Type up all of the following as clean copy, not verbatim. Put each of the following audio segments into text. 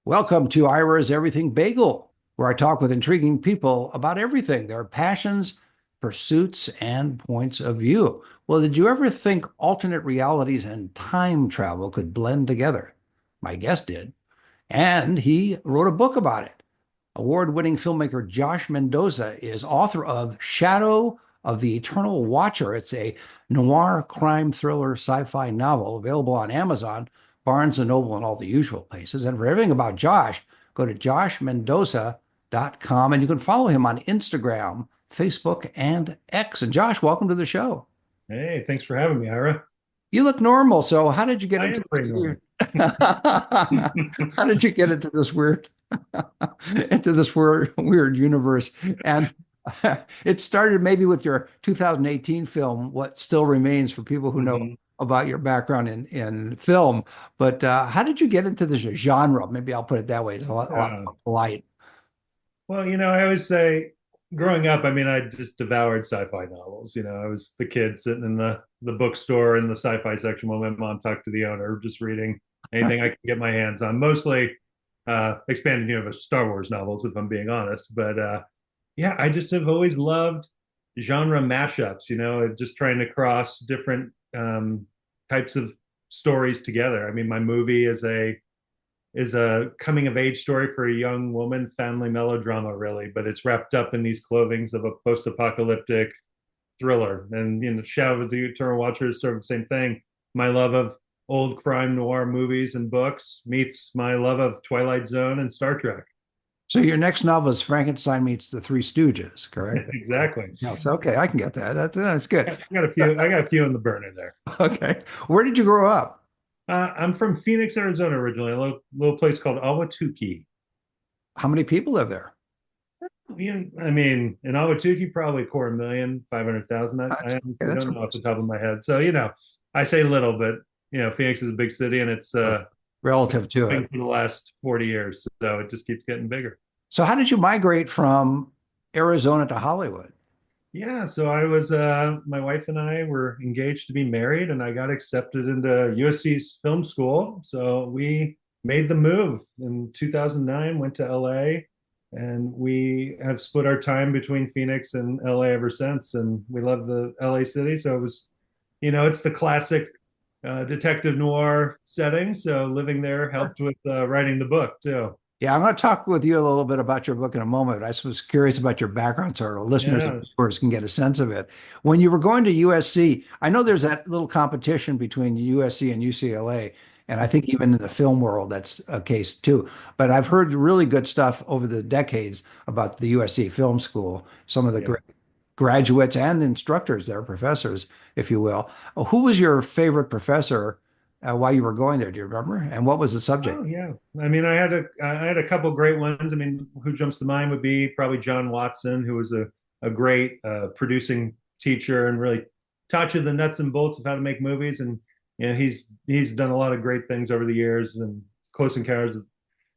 Welcome to Ira's Everything Bagel, where I talk with intriguing people about everything, their passions, pursuits, and points of view. Well, did you ever think alternate realities and time travel could blend together? My guest did, and he wrote a book about it. Award-winning filmmaker Josh Mendoza is author of Shadow of the Eternal Watcher. It's a noir crime thriller sci-fi novel available on Amazon, Barnes and Noble, and all the usual places. And for everything about Josh, go to joshmendoza.com and you can follow him on Instagram, Facebook, and X. And Josh, welcome to the show. Hey, thanks for having me, Ira. You look normal, so how did you get I into am pretty this normal. weird? How did you get into this weird into this weird universe? And it started maybe with your 2018 film, What Still Remains, for people who know Mhm. about your background in film. But how did you get into this genre? Maybe I'll put it that way. It's a lot Yeah. more polite. Well, I always say growing up, I just devoured sci-fi novels. I was the kid sitting in the bookstore in the sci-fi section while my mom talked to the owner, just reading anything I could get my hands on, mostly expanded universe Star Wars novels, if I'm being honest. But yeah, I just have always loved genre mashups, just trying to cross different types of stories together. I mean, my movie is a coming of age story for a young woman, family melodrama, really, but it's wrapped up in these clothings of a post-apocalyptic thriller. And Shadow of the Eternal Watcher is sort of the same thing. My love of old crime noir movies and books meets my love of Twilight Zone and Star Trek. So your next novel is Frankenstein meets the Three Stooges, correct? Exactly. Yes. Okay, I can get that. That's good. I got a few. I got a few in the burner there. Okay. Where did you grow up? I'm from Phoenix, Arizona, originally, a little place called Awatuki. How many people live there? I mean, in Awatuki, probably 250,000, 500,000. I That's okay. honestly That's don't know off the top of my head. So, I say little, but Phoenix is a big city and it's relative to been it. for the last 40 years. So it just keeps getting bigger. So how did you migrate from Arizona to Hollywood? Yeah, so my wife and I were engaged to be married, and I got accepted into USC's film school. So we made the move in 2009, went to LA, and we have split our time between Phoenix and LA ever since. And we love the LA city. So it was, it's the classic detective noir setting. So living there helped with writing the book too. Yeah, I'm going to talk with you a little bit about your book in a moment. I was curious about your background so our listeners and Yeah, viewers can get a sense of it. When you were going to USC, I know there's that little competition between USC and UCLA, and I think even in the film world, that's a case too. But I've heard really good stuff over the decades about the USC Film School, some of the yeah. great graduates and instructors there, professors, if you will. Who was your favorite professor while you were going there? Do you remember? And what was the subject? Oh yeah. I had a couple great ones. I mean, who jumps to mind would be probably John Watson, who was a great producing teacher and really taught you the nuts and bolts of how to make movies. And he's done a lot of great things over the years and Close Encounters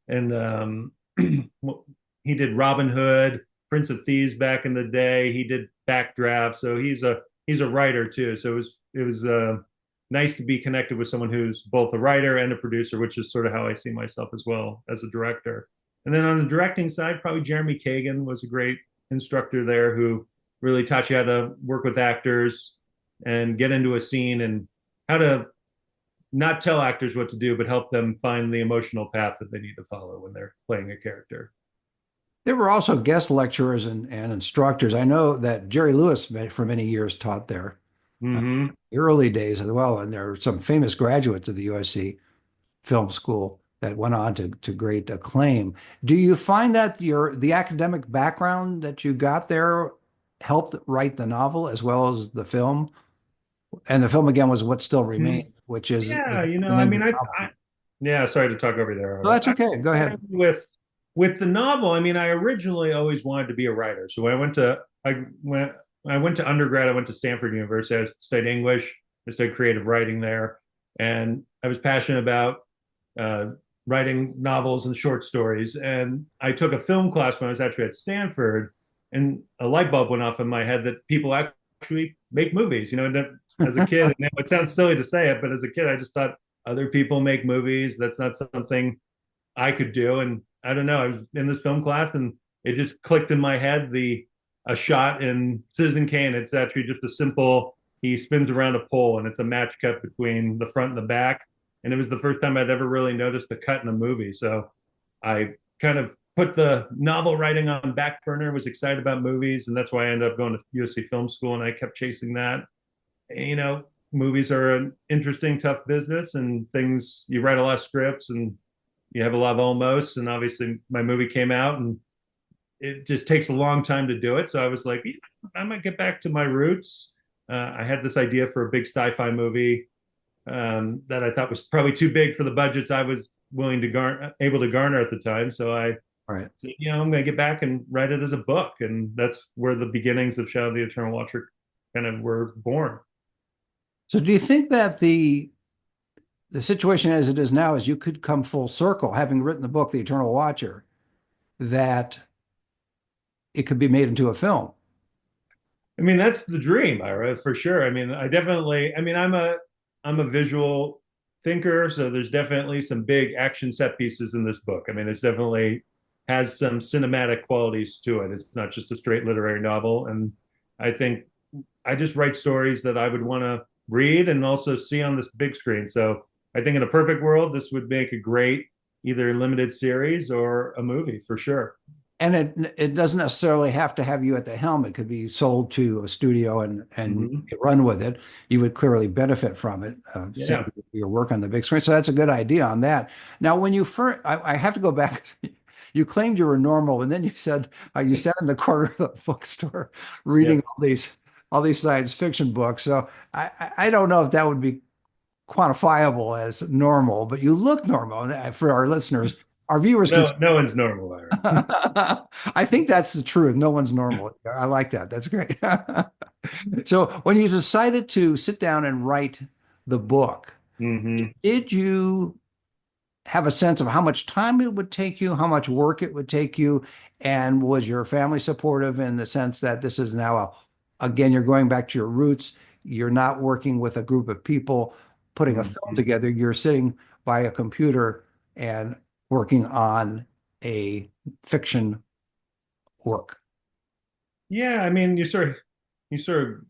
and he did Robin Hood, Prince of Thieves back in the day. He did Backdraft, so he's a writer too. So it was nice to be connected with someone who's both a writer and a producer, which is sort of how I see myself as well as a director. And then on the directing side, probably Jeremy Kagan was a great instructor there who really taught you how to work with actors and get into a scene and how to not tell actors what to do, but help them find the emotional path that they need to follow when they're playing a character. There were also guest lecturers and instructors. I know that Jerry Lewis for many years taught there, Mm-hmm. early days as well. And there are some famous graduates of the USC Film School that went on to great acclaim. Do you find that the academic background that you got there helped write the novel as well as the film? And the film again was What Still Remains, which is Yeah, the name of the I novel. yeah, sorry to talk over So there. that's okay. Go ahead. With the novel, I mean, I originally always wanted to be a writer. So when I went to undergrad, I went to Stanford University. I studied English, I studied creative writing there, and I was passionate about uh, writing novels and short stories. And I took a film class when I was actually at Stanford, and a light bulb went off in my head that people actually make movies. As a kid, it sounds silly to say it, but as a kid, I just thought other people make movies. That's not something I could do. And I don't know, I was in this film class and it just clicked in my head the a shot in Citizen Kane. It's actually just a simple he spins around a pole and it's a match cut between the front and the back. And it was the first time I'd ever really noticed a cut in a movie. So I kind of put the novel writing on back burner, was excited about movies, and that's why I ended up going to USC Film School and I kept chasing that. You know, movies are an interesting, tough business and things you write a lot of scripts and you have a lot of almost, and obviously my movie came out and it just takes a long time to do it. So I was like, yeah, I might get back to my roots. I had this idea for a big sci-fi movie that I thought was probably too big for the budgets I was willing to able to garner at the time. So I All right. said, I'm going to get back and write it as a book, and that's where the beginnings of Shadow of the Eternal Watcher kind of were born. So do you think that the situation as it is now is you could come full circle, having written the book, The Eternal Watcher, that it could be made into a film? I mean, that's the dream, Ira, for sure. I mean, I'm a visual thinker, so there's definitely some big action set pieces in this book. I mean, it's definitely has some cinematic qualities to it. It's not just a straight literary novel. And I think I just write stories that I would want to read and also see on this big screen. So I think in a perfect world, this would make a great either limited series or a movie for sure. And it doesn't necessarily have to have you at the helm. It could be sold to a studio and Mm-hmm. run with it. You would clearly benefit from it, seeing Yeah. your work on the big screen. So that's a good idea on that. Now, when you first, I have to go back. You claimed you were normal, and then you said you sat in the corner of the bookstore Yeah. reading all these science fiction books. So I don't know if that would be quantifiable as normal, but you look normal. For our listeners, our viewers can. No, no one's normal, Ira. I think that's the truth. No one's normal. I like that. That's great. So when you decided to sit down and write the book, Mm-hmm. did you have a sense of how much time it would take you, how much work it would take you, and was your family supportive in the sense that this is now again, you're going back to your roots. You're not working with a group of people putting a film Mm-hmm. together. You're sitting by a computer and working on a fiction work. Yeah, I mean, you sort of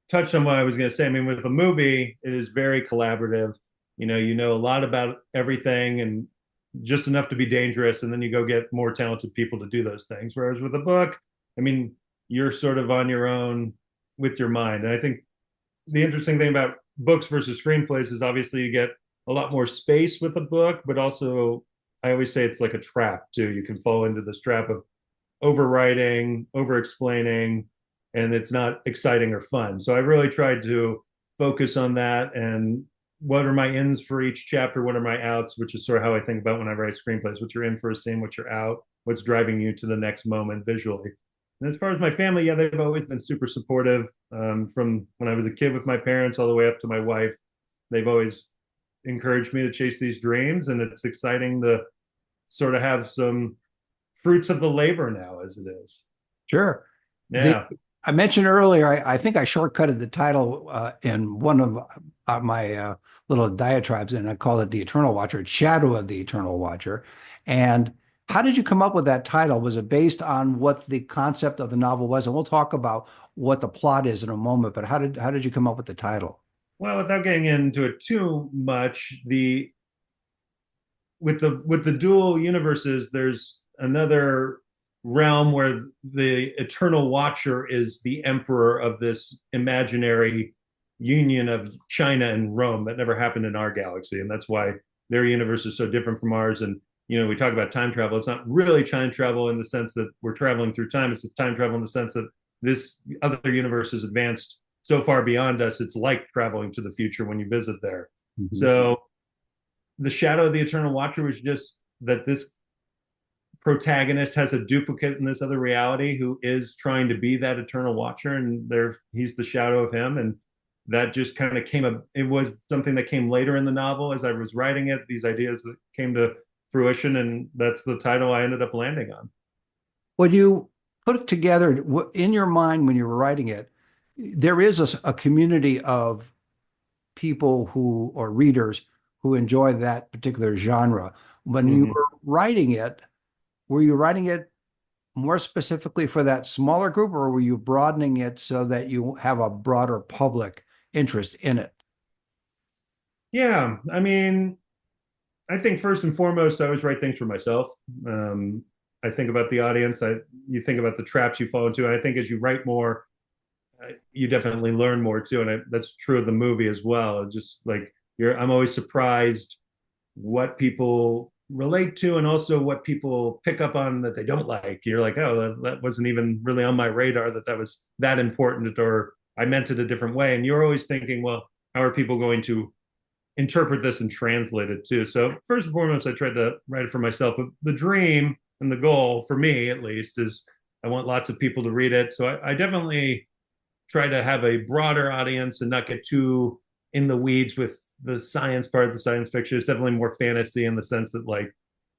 touched on what I was going to say. I mean, with a movie, it is very collaborative. You know a lot about everything and just enough to be dangerous, and then you go get more talented people to do those things. Whereas with a book, I mean, you're sort of on your own with your mind. And I think the interesting thing about books versus screenplays is obviously you get a lot more space with a book, but also I always say it's like a trap too. You can fall into this trap of overwriting, over explaining, and it's not exciting or fun. So I really tried to focus on that and what are my ins for each chapter, what are my outs, which is sort of how I think about when I write screenplays, what you're in for a scene, what you're out, what's driving you to the next moment visually. And as far as my family, yeah, they've always been super supportive from when I was a kid with my parents all the way up to my wife. They've always encouraged me to chase these dreams, and it's exciting to sort of have some fruits of the labor now as it is. Sure. The Yeah. I mentioned earlier, I think I shortcutted the title in one of my little diatribes, and I call it The Eternal Watcher. It's Shadow of the Eternal Watcher. And how did you come up with that title? Was it based on what the concept of the novel was? And we'll talk about what the plot is in a moment, but how did you come up with the title? Well, without getting into it too much, the with the dual universes, there's another realm where the Eternal Watcher is the emperor of this imaginary union of China and Rome that never happened in our galaxy, and that's why their universe is so different from ours. And we talk about time travel. It's not really time travel in the sense that we're traveling through time. It's just time travel in the sense that this other universe is advanced so far beyond us. It's like traveling to the future when you visit there. Mhm. So the Shadow of the Eternal Watcher was just that this protagonist has a duplicate in this other reality who is trying to be that Eternal Watcher, and there he's the shadow of him. And that just kind of came up. It was something that came later in the novel as I was writing it. These ideas that came to fruition, and that's the title I ended up landing on. When you put it together in your mind when you were writing it, there is a community of people who or readers who enjoy that particular genre. When you Mm-hmm. were writing it, were you writing it more specifically for that smaller group, or were you broadening it so that you have a broader public interest in it? Yeah, I mean, I think first and foremost, I always write things for myself. Um, I think about the audience. You think about the traps you fall into, and I think as you write more, you definitely learn more too. And that's true of the movie as well. It's just like I'm always surprised what people relate to, and also what people pick up on that they don't like. You're like, oh, that wasn't even really on my radar that was that important, or I meant it a different way. And you're always thinking, well, how are people going to interpret this and translate it too? So first and foremost, I tried to write it for myself. But the dream and the goal for me, at least, is I want lots of people to read it. So I definitely try to have a broader audience and not get too in the weeds with the science part of the science fiction. It's definitely more fantasy in the sense that like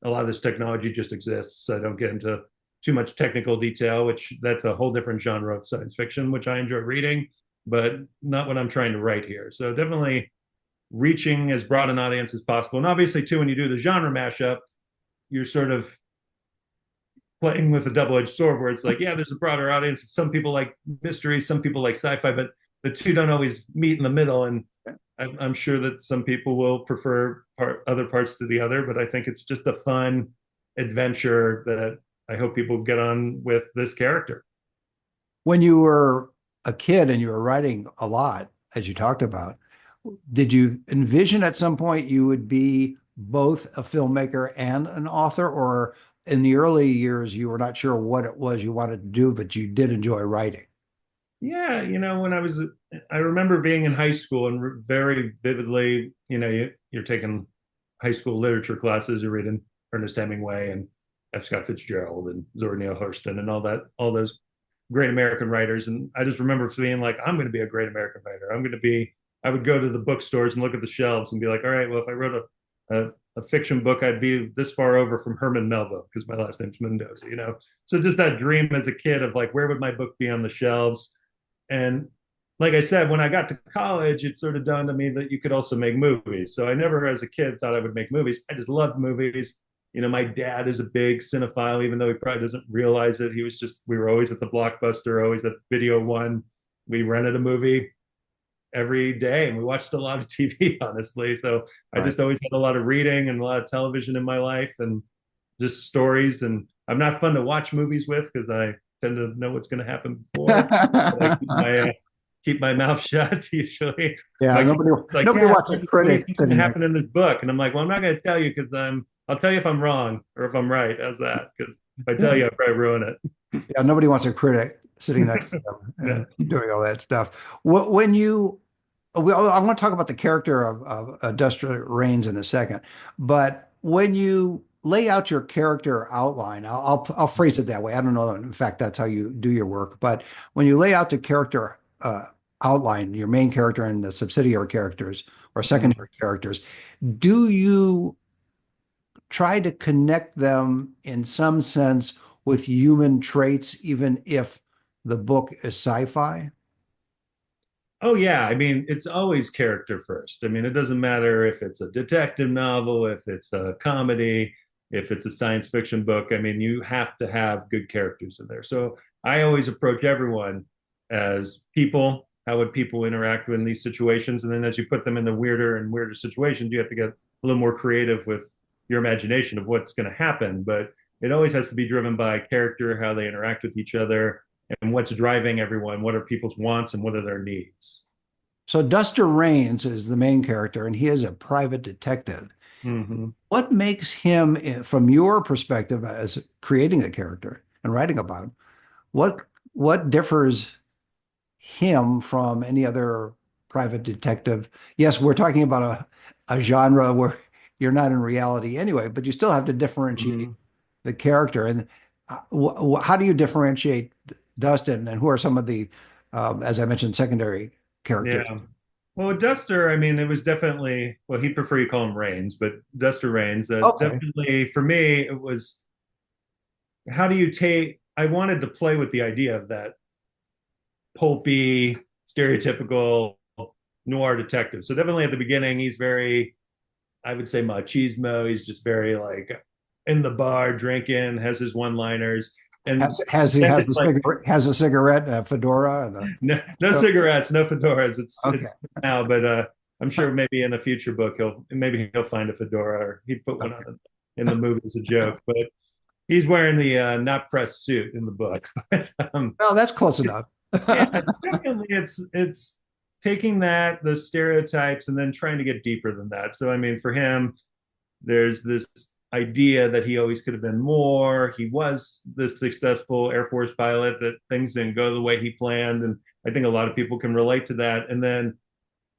a lot of this technology just exists. So I don't get into too much technical detail, which that's a whole different genre of science fiction, which I enjoy reading, but not what I'm trying to write here. So definitely reaching as broad an audience as possible. And obviously, too, when you do the genre mashup, you're sort of playing with a double-edged sword where it's like, yeah, there's a broader audience. Some people like mystery, some people like sci-fi, but the two don't always meet in the middle. And I'm sure that some people will prefer other parts to the other, but I think it's just a fun adventure that I hope people get on with this character. When you were a kid and you were writing a lot, as you talked about, did you envision at some point you would be both a filmmaker and an author, or in the early years you were not sure what it was you wanted to do, but you did enjoy writing? Yeah, when I remember being in high school and very vividly, you're taking high school literature classes, you're reading Ernest Hemingway and F. Scott Fitzgerald and Zora Neale Hurston and all those great American writers. And I just remember being like, I'm going to be a great American writer. I would go to the bookstores and look at the shelves and be like, all right, well, if I wrote a fiction book, I'd be this far over from Herman Melville because my last name's Mendoza. So just that dream as a kid of like, where would my book be on the shelves? And like I said, when I got to college, it sort of dawned on me that you could also make movies. So I never, as a kid, thought I would make movies. I just loved movies. My dad is a big cinephile, even though he probably doesn't realize it. We were always at the Blockbuster, always at Video One. We rented a movie every day and we watched a lot of TV, honestly. So I Right. just always had a lot of reading and a lot of television in my life and just stories. And I'm not fun to watch movies with because I tend to know what's going to happen before. But I keep my mouth shut usually. Yeah, My kids nobody are like, nobody yeah, wants a what do you critic think is going sitting to there. happen in this book? And I'm like, well, I'm not going to tell you because I'll tell you if I'm wrong or if I'm right. How's that? Because if I tell Yeah. you, I'll probably ruin it. Yeah, nobody wants a critic sitting next to them Yeah. doing all that stuff. When you, I want to talk about the character of Duster Raines in a second, but when you lay out your character outline, I'll phrase it that way. I don't know. In fact, that's how you do your work. But when you lay out the character outline, your main character and the subsidiary characters or Mhm. secondary characters, do you try to connect them in some sense with human traits, even if the book is sci-fi? Oh yeah, I mean it's always character first. I mean it doesn't matter if it's a detective novel, if it's a comedy, if it's a science fiction book. I mean you have to have good characters in there. So I always approach everyone as people. How would people interact in these situations? And then as you put them in the weirder and weirder situations, you have to get a little more creative with your imagination of what's going to happen. But it always has to be driven by character, how they interact with each other, and what's driving everyone, what are people's wants and what are their needs. So Duster Raines is the main character, and he is a private detective. Mm-hmm. What makes him, from your perspective as creating the character and writing about him, what differs him from any other private detective? Yes, we're talking about a genre where you're not in reality anyway, but you still have to differentiate Mm-hmm. the character. And how do you differentiate Dustin, and who are some of the, as I mentioned, secondary characters? Yeah. Well, Duster, I mean, it was definitely, well, he'd prefer you call him Rains, but Duster Rains, that Okay. definitely, for me, it was how do you take, I wanted to play with the idea of that pulpy, stereotypical noir detective. So definitely at the beginning, he's very, I would say machismo. He's just very like in the bar drinking, has his one-liners, and then Has it's like a cigarette, a fedora, and no oh, cigarettes, no fedoras. okay, It's now, but I'm sure maybe in a future book he'll find a fedora, or he put one okay. on in the movie as a joke. But he's wearing the not pressed suit in the book. But Well, that's close enough. yeah, definitely, it's taking that those stereotypes and then trying to get deeper than that. So I mean, for him, there's this idea that he always could have been more. He was this successful Air Force pilot, that things didn't go the way he planned. And I think a lot of people can relate to that. And then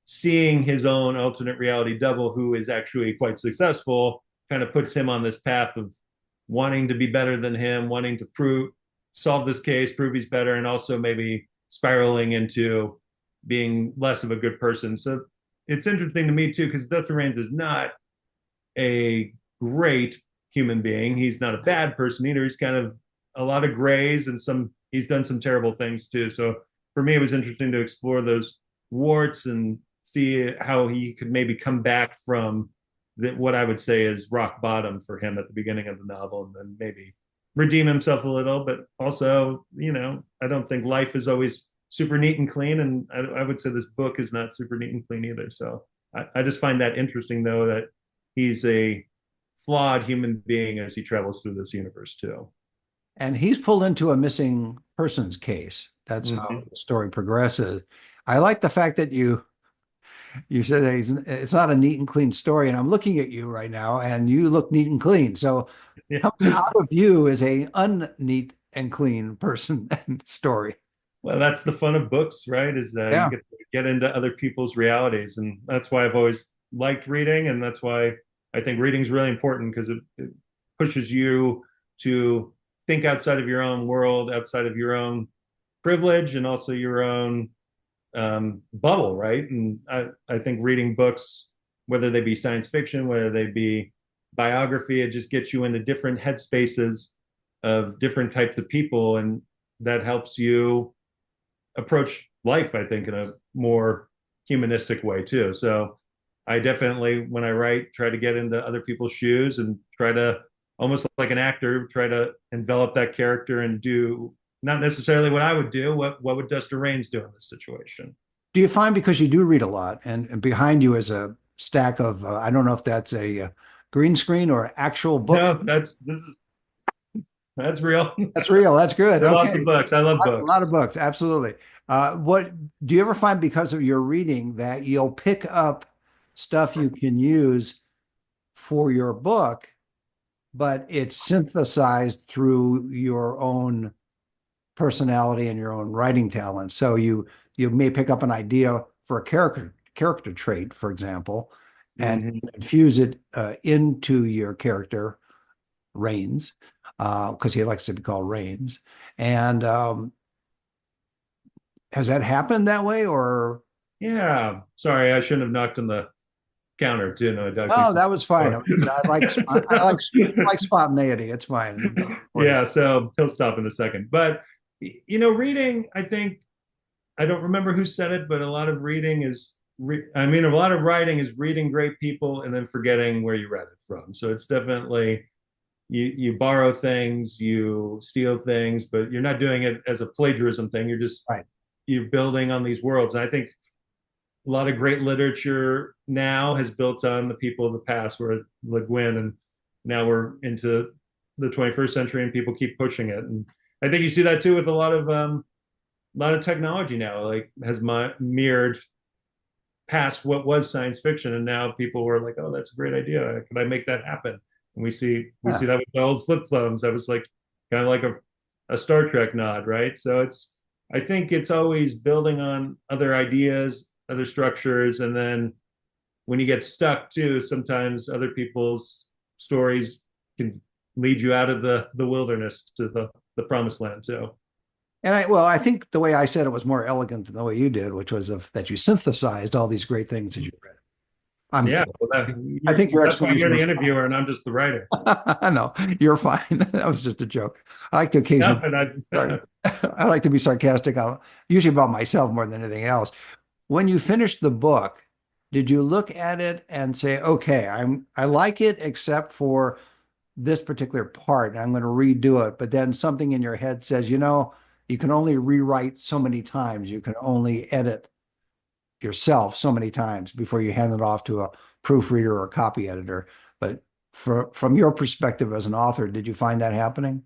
seeing his own alternate reality double, who is actually quite successful, kind of puts him on this path of wanting to be better than him, wanting to solve this case, prove he's better, and also maybe spiraling into being less of a good person. So it's interesting to me too, because Dustin Raines is not a great human being. He's not a bad person either. He's kind of a lot of grays, and he's done some terrible things too. So for me, it was interesting to explore those warts and see how he could maybe come back from what I would say is rock bottom for him at the beginning of the novel, and then maybe redeem himself a little. But also, I don't think life is always super neat and clean, and I would say this book is not super neat and clean either. So I just find that interesting, though, that he's a flawed human being as he travels through this universe too. And he's pulled into a missing persons case. That's how Mm-hmm. the story progresses. I like the fact that you said that it's not a neat and clean story, and I'm looking at you right now, and you look neat and clean. So Yeah. coming out of you is a unneat and clean person and story. Well, that's the fun of books, right? Is that you Yeah. get to get into other people's realities, and that's why I've always liked reading, and that's why I think reading is really important, because it pushes you to think outside of your own world, outside of your own privilege, and also your own bubble, right? And I think reading books, whether they be science fiction, whether they be biography, it just gets you into different headspaces of different types of people, and that helps you approach life, I think, in a more humanistic way too. So I definitely, when I write, try to get into other people's shoes and try to, almost like an actor, try to envelop that character and do not necessarily what I would do. What would Dustin Raines do in this situation? Do you find, because you do read a lot, and behind you is a stack of I don't know if that's a green screen or actual book. No, that's real. That's real. That's good. Lots of Okay. books. I love A lot of books. books, absolutely. What do you ever find, because of your reading, that you'll pick up stuff you can use for your book, but it's synthesized through your own personality and your own writing talent? So you may pick up an idea for a character trait, for example, and Mm-hmm. infuse it into your character, Rains, because he likes to be called Rains. And has that happened that way, or? Yeah. Sorry, I shouldn't have knocked on the counter too. No, Doug, Oh, he's that was fine. the I like spontaneity. It's fine. Go ahead. Yeah, so he'll stop in a second. But reading, I think, I don't remember who said it, but a lot of reading is I mean, a lot of writing is reading great people and then forgetting where you read it from. So it's definitely you borrow things, you steal things, but you're not doing it as a plagiarism thing. Right. You're building on these worlds. And I think a lot of great literature now has built on the people of the past, where Le Guin, and now we're into the 21st century, and people keep pushing it. And I think you see that too with a lot of technology now, like has mirrored past what was science fiction, and now people were like, "Oh, that's a great idea. Could I make that happen?" And we see Yeah. that with the old flip phones. That was like kind of like a Star Trek nod, right? So I think it's always building on other ideas, other structures, and then when you get stuck too, sometimes other people's stories can lead you out of the wilderness to the promised land too. And I think the way I said it was more elegant than the way you did, which was that you synthesized all these great things that you read. I'm Yeah, kidding. well, I think your that's why you're explanation the was interviewer and I'm just the writer. fine. No, you're fine. That was just a joke. I like to Yeah, occasionally, and sorry, I I like to be sarcastic, usually about myself more than anything else. When you finished the book, did you look at it and say, okay, I like it except for this particular part and I'm going to redo it, but then something in your head says, you can only rewrite so many times. You can only edit yourself so many times before you hand it off to a proofreader or a copy editor. But from your perspective as an author, did you find that happening?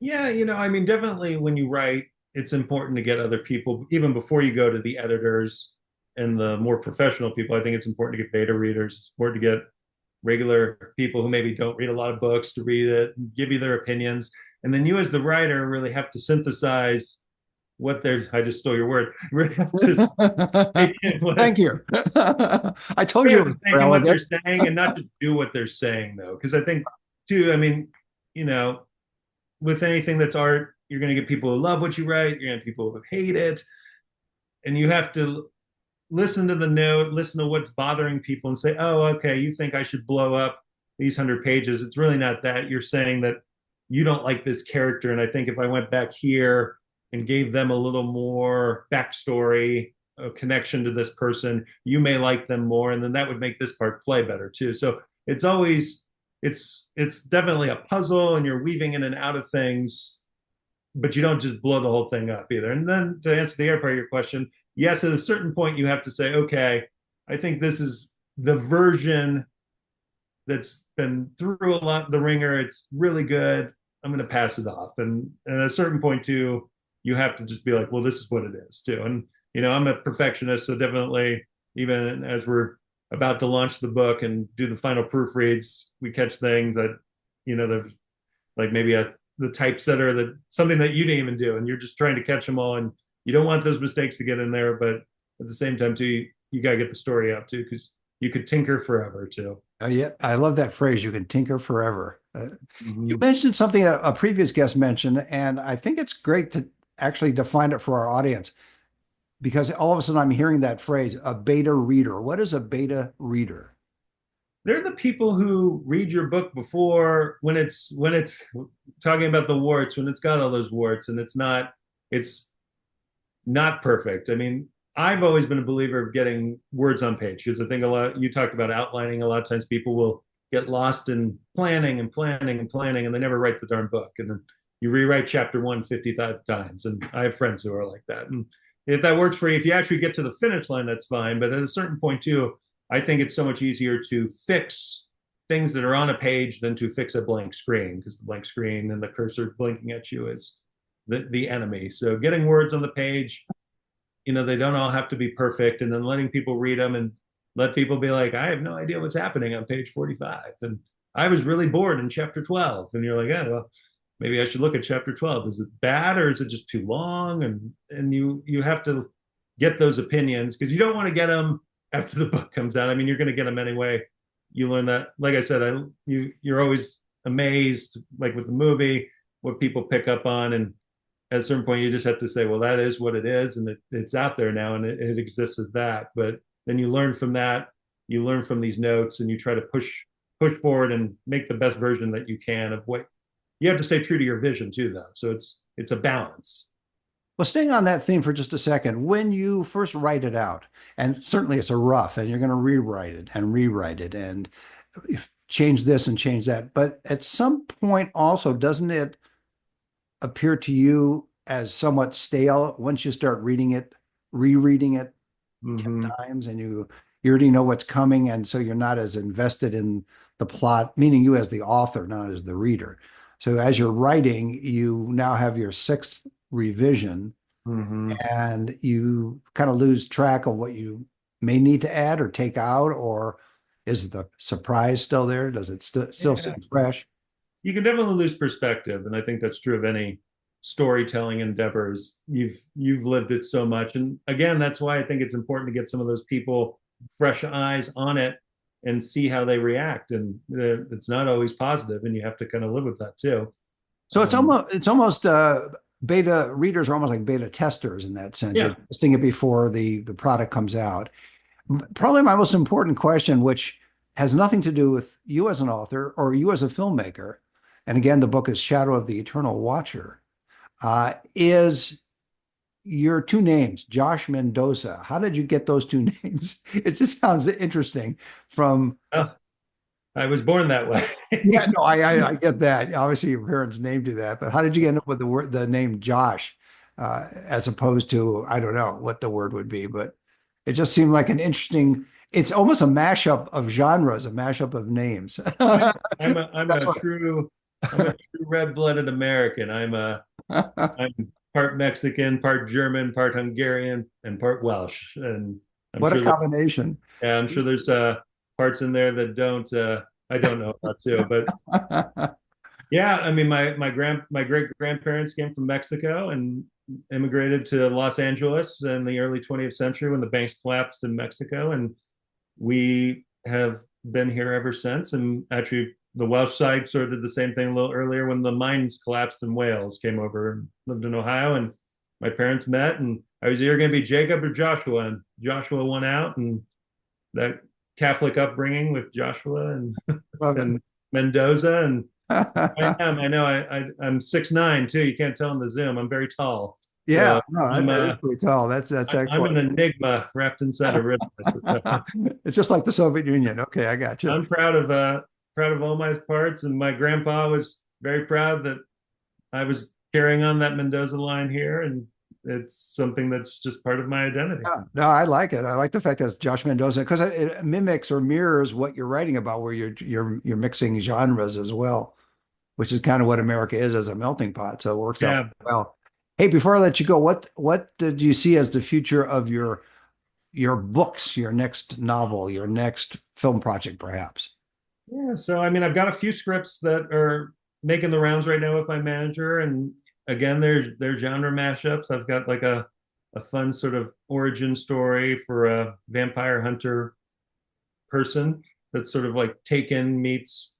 Yeah, I mean, definitely when you write, it's important to get other people, even before you go to the editors and the more professional people. I think it's important to get beta readers. It's important to get regular people who maybe don't read a lot of books to read it, and give you their opinions. And then you, as the writer, really have to synthesize what they're, I just stole your word, really have to take in Thank you. I told really you have it was to take more in what they're elegant. saying and not just do what they're saying, though. Because I think, too, I mean, you know, with anything that's art, you're going to get people who love what you write, you're going to get people who hate it. And you have to listen to the note, listen to what's bothering people, and say, oh, okay, you think I should blow up these 100 pages. It's really not that. You're saying that you don't like this character. And I think if I went back here and gave them a little more backstory, a connection to this person, you may like them more. And then that would make this part play better too. So it's always, it's definitely a puzzle, and you're weaving in and out of things, but you don't just blow the whole thing up either. And then to answer the other part of your question, yes, at a certain point you have to say, okay, I think this is the version that's been through a lot the ringer. It's really good. I'm going to pass it off. And at a certain point too, you have to just be like, well, this is what it is too. And I'm a perfectionist, so definitely, even as we're about to launch the book and do the final proofreads, we catch things that there's like maybe the typesetter, that something that you didn't even do, and you're just trying to catch them all, and you don't want those mistakes to get in there, but at the same time too, you got to get the story out too, because you could tinker forever too. Yeah, I love that phrase. You can tinker forever. You Mm-hmm. mentioned something a previous guest mentioned, and I think it's great to actually define it for our audience because all of a sudden I'm hearing that phrase, a beta reader. What is a beta reader? They're the people who read your book before, when it's talking about the warts, when it's got all those warts, and it's not perfect. I mean, I've always been a believer of getting words on page, because I think a lot, you talked about outlining. A lot of times people will get lost in planning and planning and planning, and they never write the darn book. And then you rewrite chapter one 50 times. And I have friends who are like that. And if that works for you, if you actually get to the finish line, that's fine. But at a certain point, too, I think it's so much easier to fix things that are on a page than to fix a blank screen, because the blank screen and the cursor blinking at you is the enemy. So getting words on the page, they don't all have to be perfect, and then letting people read them and let people be like, I have no idea what's happening on page 45. And I was really bored in chapter 12. And you're like, yeah, well, maybe I should look at chapter 12. Is it bad, or is it just too long? And you have to get those opinions, because you don't want to get them after the book comes out. I mean, you're going to get them anyway. You learn that, like I said, you're always amazed, like with the movie, what people pick up on. And at a certain point, you just have to say, well, that is what it is, and it's out there now, and it exists as that. But then you learn from that, you learn from these notes, and you try to push forward and make the best version that you can of what you have to stay true to your vision too, though. So it's a balance. Well, staying on that theme for just a second, when you first write it out, and certainly it's a rough, and you're going to rewrite it and change this and change that. But at some point, also, doesn't it appear to you as somewhat stale once you start reading it, rereading it Mm-hmm. 10 times, and you already know what's coming, and so you're not as invested in the plot, meaning you as the author, not as the reader. So as you're writing, you now have your sixth revision, Mm-hmm. and you kind of lose track of what you may need to add or take out, or is the surprise still there? Does it still Yeah, seem fresh? you can definitely lose perspective, and I think that's true of any storytelling endeavors. You've lived it so much, and again, that's why I think it's important to get some of those people fresh eyes on it and see how they react. And it's not always positive, and you have to kind of live with that too. So um, it's almost beta readers are almost like beta testers in that sense. You're yeah. testing it before the product comes out. Probably my most important question, which has nothing to do with you as an author or you as a filmmaker, and again, the book is Shadow of the Eternal Watcher, is your two names, Josh Mendoza. How did you get those two names? It just sounds interesting from Oh, I was born that way. Yeah, no, I get that. Obviously, your parents named you that, but how did you end up with the name Josh, as opposed to I don't know what the word would be, but it just seemed like an interesting. It's almost a mashup of genres, a mashup of names. I'm That's a what. true red-blooded American. I'm part Mexican, part German, part Hungarian, and part Welsh. And I'm What a sure that combination. yeah, I'm sure there's parts in there that don't I don't know about too. But yeah, I mean my great grandparents came from Mexico and immigrated to Los Angeles in the early 20th century when the banks collapsed in Mexico, and we have been here ever since. And actually, the Welsh side sort of did the same thing a little earlier when the mines collapsed in Wales, came over and lived in Ohio. And my parents met, and I was either going to be Jacob or Joshua. And Joshua won out, and that Catholic upbringing with Joshua and, Love it. and Mendoza. And I know, I'm 6'9" too. You can't tell on the Zoom. I'm very tall. Yeah, So no, I'm, that is pretty tall. That's I'm an excellent. enigma wrapped inside a riddle, I suppose. It's just like the Soviet Union. Okay, I got you. I'm proud of all my parts, and my grandpa was very proud that I was carrying on that Mendoza line here, and it's something that's just part of my identity. Yeah, no, I like it. I like the fact that it's Josh Mendoza because it mimics or mirrors what you're writing about, where you're mixing genres as well, which is kind of what America is as a melting pot. So it works out Yeah, well. Hey, before I let you go, what did you see as the future of your books, your next novel, your next film project, perhaps? yeah. So I mean, I've got a few scripts that are making the rounds right now with my manager, and again, there's genre mashups. I've got like a fun sort of origin story for a vampire hunter person that's sort of like Taken meets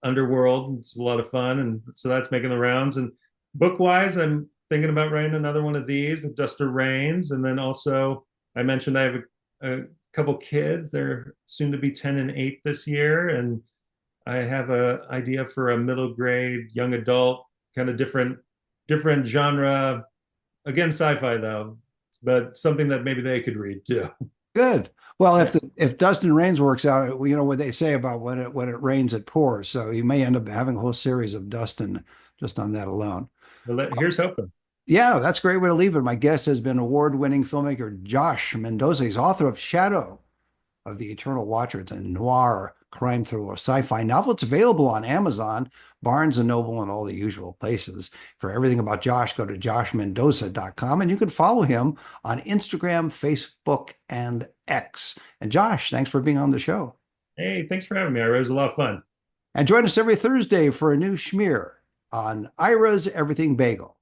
Underworld. It's a lot of fun, and so that's making the rounds. And book wise, I'm thinking about writing another one of these with Duster Rains, and then also I mentioned I have a couple kids. They're soon to be 10 and 8 this year, and I have a idea for a middle grade young adult kind of different genre. Again, sci-fi though, but something that maybe they could read too. Good. Well, if Dustin Rains works out, you know what they say about when it rains, it pours. So you may end up having a whole series of Dustin just on that alone. But here's hoping. Yeah, that's a great way to leave it. My guest has been award-winning filmmaker Josh Mendoza. He's author of Shadow of the Eternal Watcher. It's a noir crime thriller sci-fi novel. It's available on Amazon, Barnes and Noble, and all the usual places. For everything about Josh, go to joshmendoza.com, and you can follow him on Instagram, Facebook, and X. And Josh, thanks for being on the show. Hey, thanks for having me. It was a lot of fun. And join us every Thursday for a new schmear on Ira's Everything Bagel.